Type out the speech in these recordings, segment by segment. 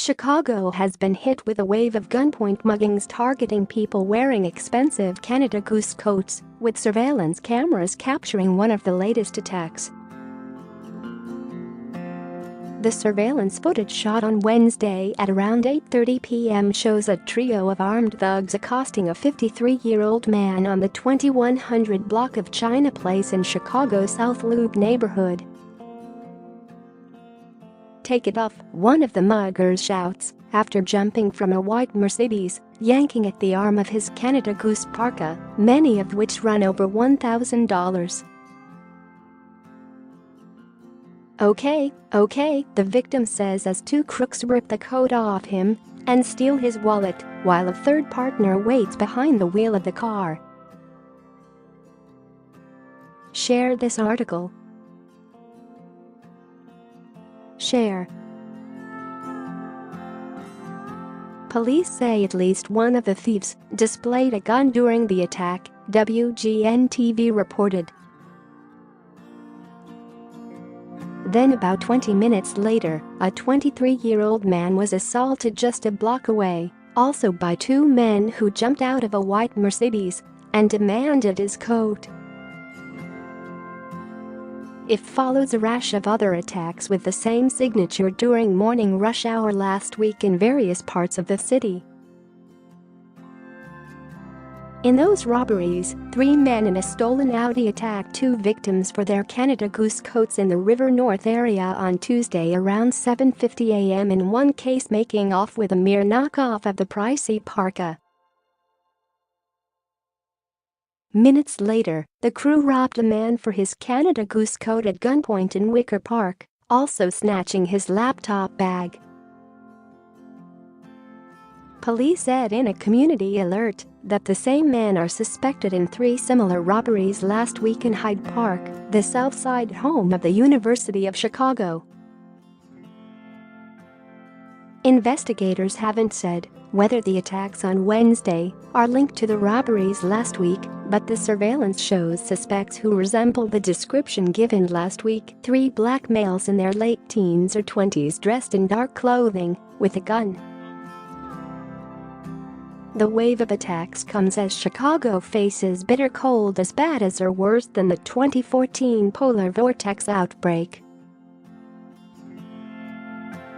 Chicago has been hit with a wave of gunpoint muggings targeting people wearing expensive Canada Goose coats, with surveillance cameras capturing one of the latest attacks. The surveillance footage shot on Wednesday at around 8:30 p.m. shows a trio of armed thugs accosting a 53-year-old man on the 2100 block of China Place in Chicago's South Loop neighborhood. "Take it off," one of the muggers shouts, after jumping from a white Mercedes, yanking at the arm of his Canada Goose parka, many of which run over $1,000. Okay, the victim says as two crooks rip the coat off him and steal his wallet, while a third partner waits behind the wheel of the car. Share this article. Share. Police say at least one of the thieves displayed a gun during the attack, WGN-TV reported. Then about 20 minutes later, a 23-year-old man was assaulted just a block away, also by two men who jumped out of a white Mercedes and demanded his coat. It follows a rash of other attacks with the same signature during morning rush hour last week in various parts of the city. In those robberies, 3 men in a stolen Audi attacked 2 victims for their Canada Goose coats in the River North area on Tuesday around 7:50 a.m. in one case making off with a mere knockoff of the pricey parka. Minutes later, the crew robbed a man for his Canada Goose coat at gunpoint in Wicker Park, also snatching his laptop bag. Police said in a community alert that the same men are suspected in 3 similar robberies last week in Hyde Park, the South Side home of the University of Chicago. Investigators haven't said whether the attacks on Wednesday are linked to the robberies last week, but the surveillance shows suspects who resemble the description given last week: 3 black males in their late teens or 20s dressed in dark clothing, with a gun. The wave of attacks comes as Chicago faces bitter cold as bad as or worse than the 2014 polar vortex outbreak.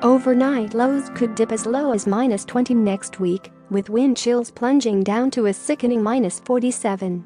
Overnight lows could dip as low as -20 next week, with wind chills plunging down to a sickening -47.